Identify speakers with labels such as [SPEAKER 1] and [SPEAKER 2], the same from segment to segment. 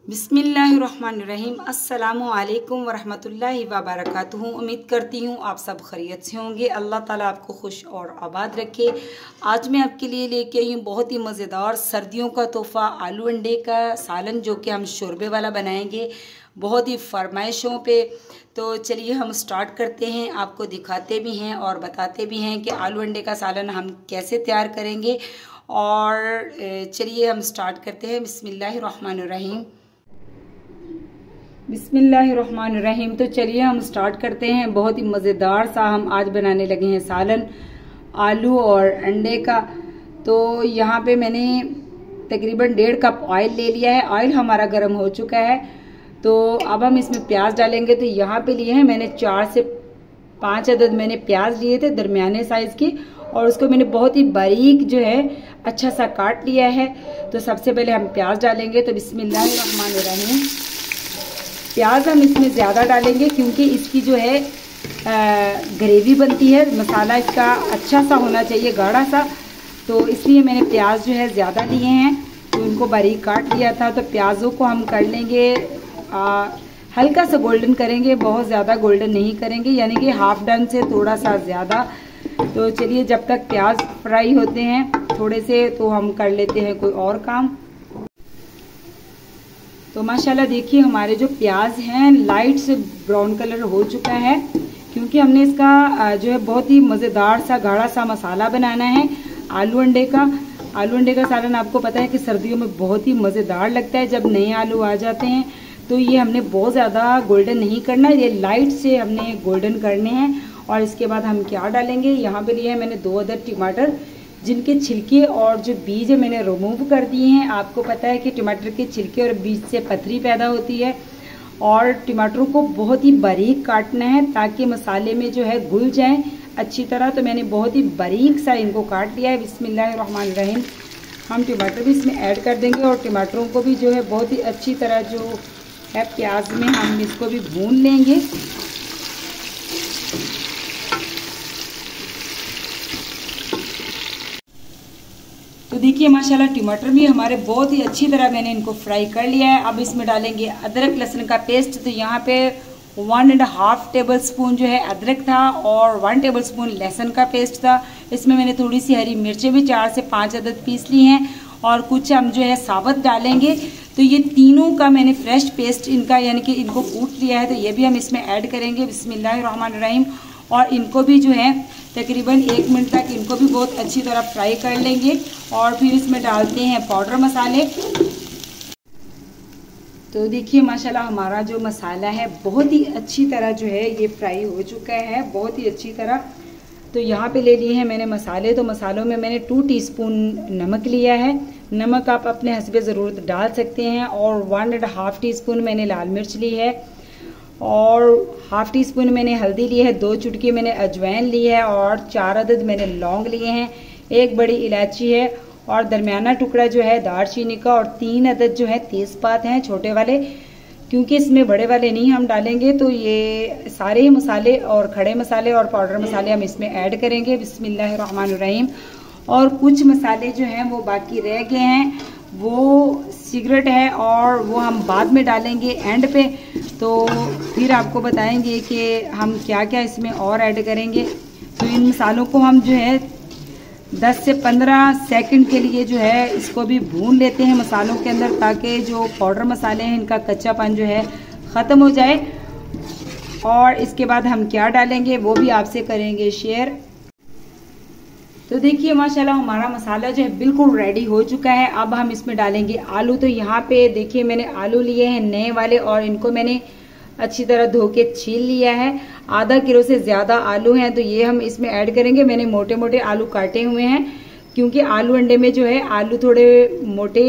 [SPEAKER 1] बिस्मिल्लाहिर्रहमानिर्रहीम। अस्सलामुअलैकुम वरहमतुल्लाहि वबरकातुहू। उम्मीद करती हूँ आप सब खैरियत से होंगे। अल्लाह ताला आपको खुश और आबाद रखे। आज मैं आपके लिए लेके आई हूँ बहुत ही मज़ेदार सर्दियों का तोहफ़ा आलू अंडे का सालन, जो कि हम शोरबे वाला बनाएंगे बहुत ही फरमाइशों पे। तो चलिए हम स्टार्ट करते हैं, आपको दिखाते भी हैं और बताते भी हैं कि आलू अंडे का सालन हम कैसे तैयार करेंगे। और चलिए हम स्टार्ट करते हैं। बिस्मिल्लाहिर्रहमानिर्रहीम। बिस्मिल्लाहिर्रहमानिर्रहीम। तो चलिए हम स्टार्ट करते हैं। बहुत ही मज़ेदार सा हम आज बनाने लगे हैं सालन आलू और अंडे का। तो यहाँ पे मैंने तकरीबन 1.5 कप ऑयल ले लिया है। ऑयल हमारा गर्म हो चुका है। तो अब हम इसमें प्याज डालेंगे। तो यहाँ पे लिए हैं मैंने 4 से 5 अदद मैंने प्याज लिए थे दरमियाने साइज़ के, और उसको मैंने बहुत ही बारीक जो है अच्छा सा काट लिया है। तो सबसे पहले हम प्याज डालेंगे। तो बिस्मिल्लाहिर्रहमानिर्रहीम। प्याज हम इसमें ज़्यादा डालेंगे क्योंकि इसकी जो है ग्रेवी बनती है, मसाला इसका अच्छा सा होना चाहिए, गाढ़ा सा। तो इसलिए मैंने प्याज जो है ज़्यादा लिए हैं, तो उनको बारीक काट लिया था। तो प्याज़ों को हम कर लेंगे हल्का सा गोल्डन करेंगे, बहुत ज़्यादा गोल्डन नहीं करेंगे, यानी कि हाफ डन से थोड़ा सा ज़्यादा। तो चलिए जब तक प्याज फ्राई होते हैं थोड़े से, तो हम कर लेते हैं कोई और काम। तो माशाल्लाह देखिए हमारे जो प्याज हैं लाइट से ब्राउन कलर हो चुका है, क्योंकि हमने इसका जो है बहुत ही मज़ेदार सा गाढ़ा सा मसाला बनाना है आलू अंडे का। आलू अंडे का सालन आपको पता है कि सर्दियों में बहुत ही मज़ेदार लगता है जब नए आलू आ जाते हैं। तो ये हमने बहुत ज़्यादा गोल्डन नहीं करना, ये लाइट से हमने गोल्डन करने हैं। और इसके बाद हम क्या डालेंगे, यहाँ पे लिए है मैंने 2 अदद टमाटर, जिनके छिलके और जो बीज है मैंने रिमूव कर दिए हैं। आपको पता है कि टमाटर के छिलके और बीज से पथरी पैदा होती है, और टमाटरों को बहुत ही बारीक काटना है ताकि मसाले में जो है घुल जाए अच्छी तरह। तो मैंने बहुत ही बारीक सा इनको काट लिया है। बिस्मिल्लाहिर्रहमानिर्रहीम। हम टमाटर भी इसमें ऐड कर देंगे, और टमाटरों को भी जो है बहुत ही अच्छी तरह जो है प्याज में हम इसको भी भून लेंगे। तो देखिए माशाल्लाह टमाटर भी हमारे बहुत ही अच्छी तरह मैंने इनको फ्राई कर लिया है। अब इसमें डालेंगे अदरक लहसुन का पेस्ट। तो यहाँ पे 1.5 टेबल स्पून जो है अदरक था और 1 टेबल स्पून लहसुन का पेस्ट था। इसमें मैंने थोड़ी सी हरी मिर्चें भी 4 से 5 अदद पीस ली हैं, और कुछ हम जो है साबुत डालेंगे। तो ये तीनों का मैंने फ्रेश पेस्ट इनका यानी कि इनको कूट लिया है, तो ये भी हम इसमें ऐड करेंगे। बिस्मिल्लाहिर्रहमानिर्रहीम। और इनको भी जो है तकरीबन 1 मिनट तक इनको भी बहुत अच्छी तरह फ्राई कर लेंगे, और फिर इसमें डालते हैं पाउडर मसाले। तो देखिए माशाल्लाह हमारा जो मसाला है बहुत ही अच्छी तरह जो है ये फ्राई हो चुका है, बहुत ही अच्छी तरह। तो यहाँ पे ले लिए हैं मैंने मसाले। तो मसालों में मैंने 2 टीस्पून नमक लिया है, नमक आप अपने हस्बे ज़रूरत डाल सकते हैं। और 1.5 टीस्पून मैंने लाल मिर्च ली है, और 1/2 टीस्पून मैंने हल्दी ली है, 2 चुटकी मैंने अजवाइन ली है, और 4 अदद मैंने लौंग लिए हैं, 1 बड़ी इलायची है, और दरमियाना टुकड़ा जो है दालचीनी का, और 3 अदद जो है तेज़पात हैं छोटे वाले, क्योंकि इसमें बड़े वाले नहीं हम डालेंगे। तो ये सारे मसाले और खड़े मसाले और पाउडर मसाले हम इसमें ऐड करेंगे। बिस्मिल्लाहिर्रहमानिर्रहीम। और कुछ मसाले जो हैं वो बाकी रह गए हैं, वो सीक्रेट है और वो हम बाद में डालेंगे एंड पे। तो फिर आपको बताएंगे कि हम क्या क्या इसमें और ऐड करेंगे। तो इन मसालों को हम जो है 10 से 15 सेकंड के लिए जो है इसको भी भून लेते हैं मसालों के अंदर, ताकि जो पाउडर मसाले हैं इनका कच्चापन जो है ख़त्म हो जाए। और इसके बाद हम क्या डालेंगे वो भी आपसे करेंगे शेयर। तो देखिए माशाल्लाह हमारा मसाला जो है बिल्कुल रेडी हो चुका है। अब हम इसमें डालेंगे आलू। तो यहाँ पे देखिए मैंने आलू लिए हैं नए वाले, और इनको मैंने अच्छी तरह धो के छील लिया है। आधा किलो से ज़्यादा आलू हैं, तो ये हम इसमें ऐड करेंगे। मैंने मोटे मोटे आलू काटे हुए हैं, क्योंकि आलू अंडे में जो है आलू थोड़े मोटे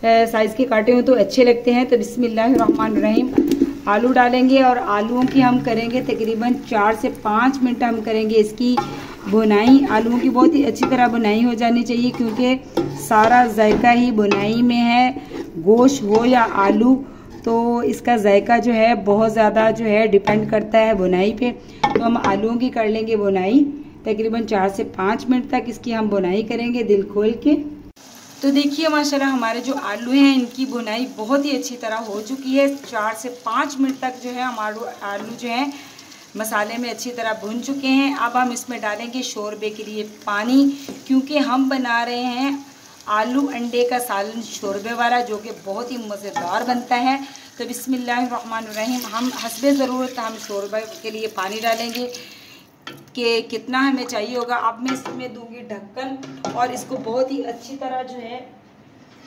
[SPEAKER 1] साइज़ के काटे हुए तो अच्छे लगते हैं। तो बिस्मिल्लाहिर्रहमानिर्रहीम आलू डालेंगे, और आलूओं की हम करेंगे तकरीबन 4 से 5 मिनट हम करेंगे इसकी भुनाई। आलूओं की बहुत ही अच्छी तरह भुनाई हो जानी चाहिए, क्योंकि सारा जायका ही भुनाई में है, गोश्त हो या आलू, तो इसका जायका जो है बहुत ज़्यादा जो है डिपेंड करता है भुनाई पे। तो हम आलूओं की कर लेंगे भुनाई, तकरीबन 4 से 5 मिनट तक इसकी हम भुनाई करेंगे दिल खोल के। तो देखिए माशाल्लाह हमारे जो आलू हैं इनकी भुनाई बहुत ही अच्छी तरह हो चुकी है। 4 से 5 मिनट तक जो है हमारे आलू जो हैं मसाले में अच्छी तरह भुन चुके हैं। अब हम इसमें डालेंगे शोरबे के लिए पानी, क्योंकि हम बना रहे हैं आलू अंडे का सालन शोरबे वाला, जो कि बहुत ही मज़ेदार बनता है। तो बिस्मिल्लाहिर्रहमानिर्रहीम, हम हस्बे ज़रूरत हम शोरबे के लिए पानी डालेंगे कि कितना हमें चाहिए होगा। अब मैं इसमें दूंगी ढक्कन और इसको बहुत ही अच्छी तरह जो है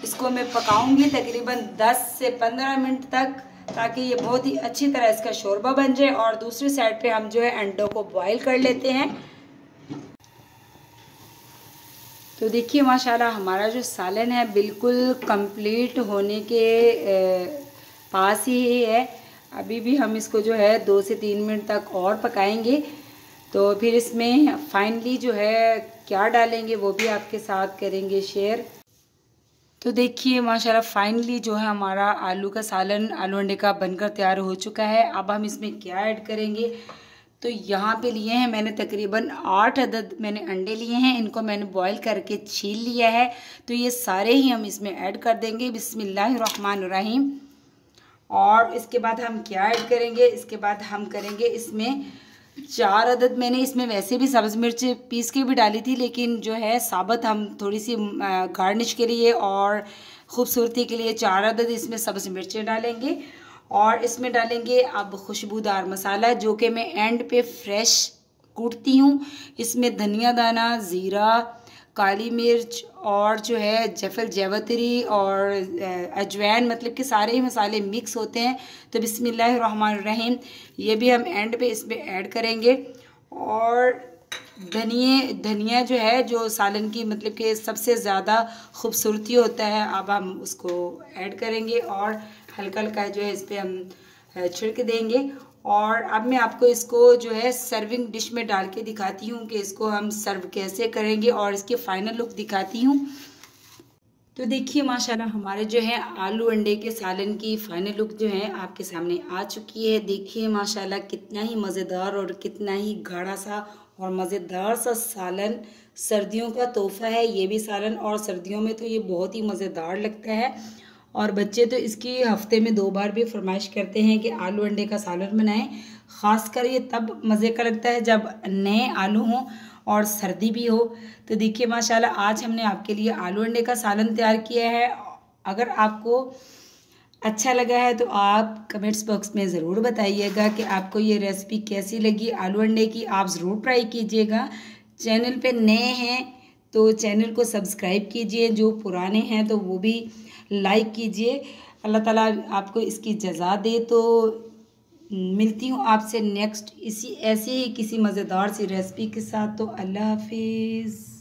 [SPEAKER 1] इसको मैं पकाऊंगी तकरीबन 10 से 15 मिनट तक, ताकि ये बहुत ही अच्छी तरह इसका शोरबा बन जाए। और दूसरी साइड पे हम जो है अंडों को बॉईल कर लेते हैं। तो देखिए माशाल्लाह हमारा जो सालन है बिल्कुल कंप्लीट होने के पास ही है। अभी भी हम इसको जो है 2 से 3 मिनट तक और पकाएंगे। तो फिर इसमें फाइनली जो है क्या डालेंगे वो भी आपके साथ करेंगे शेयर। तो देखिए माशाल्लाह फाइनली जो है हमारा आलू का सालन आलू अंडे का बनकर तैयार हो चुका है। अब हम इसमें क्या ऐड करेंगे, तो यहाँ पे लिए हैं मैंने तकरीबन 8 अदद मैंने अंडे लिए हैं। इनको मैंने बॉईल करके छील लिया है। तो ये सारे ही हम इसमें ऐड कर देंगे बिस्मिल्लाहिर्रहमानिर्रहीम। और इसके बाद हम क्या ऐड करेंगे, इसके बाद हम करेंगे इसमें 4 अदद मैंने इसमें वैसे भी सब्ज़ मिर्च पीस के भी डाली थी, लेकिन जो है साबुत हम थोड़ी सी गार्निश के लिए और ख़ूबसूरती के लिए 4 अदद इसमें सब्ज़ मिर्चें डालेंगे। और इसमें डालेंगे अब खुशबूदार मसाला, जो कि मैं एंड पे फ्रेश कूटती हूँ। इसमें धनिया दाना, ज़ीरा, काली मिर्च और जो है जावित्री और अजवाइन, मतलब कि सारे ही मसाले मिक्स होते हैं। तो बिस्मिल्लाहिर्रहमानिर्रहीम ये भी हम एंड पे इसमें ऐड करेंगे। और धनिया जो है जो सालन की मतलब कि सबसे ज़्यादा खूबसूरती होता है, अब हम उसको ऐड करेंगे और हल्का हल्का जो है इस पर हम छिड़क देंगे। और अब मैं आपको इसको जो है सर्विंग डिश में डाल के दिखाती हूँ कि इसको हम सर्व कैसे करेंगे और इसकी फ़ाइनल लुक दिखाती हूँ। तो देखिए माशाल्लाह हमारे जो है आलू अंडे के सालन की फ़ाइनल लुक जो है आपके सामने आ चुकी है। देखिए माशाल्लाह कितना ही मज़ेदार और कितना ही गाढ़ा सा और मज़ेदार सा सालन, सर्दियों का तोहफ़ा है ये भी सालन। और सर्दियों में तो ये बहुत ही मज़ेदार लगता है और बच्चे तो इसकी हफ्ते में 2 बार भी फरमाइश करते हैं कि आलू अंडे का सालन बनाएं। ख़ासकर ये तब मज़े का लगता है जब नए आलू हों और सर्दी भी हो। तो देखिए माशाल्लाह आज हमने आपके लिए आलू अंडे का सालन तैयार किया है। अगर आपको अच्छा लगा है तो आप कमेंट्स बॉक्स में ज़रूर बताइएगा कि आपको ये रेसिपी कैसी लगी आलू अंडे की। आप ज़रूर ट्राई कीजिएगा। चैनल पे नए हैं तो चैनल को सब्सक्राइब कीजिए, जो पुराने हैं तो वो भी लाइक कीजिए। अल्लाह ताला आपको इसकी जज़ा दे। तो मिलती हूँ आपसे नेक्स्ट ऐसी ही किसी मज़ेदार सी रेसिपी के साथ। तो अल्लाह हाफिज़।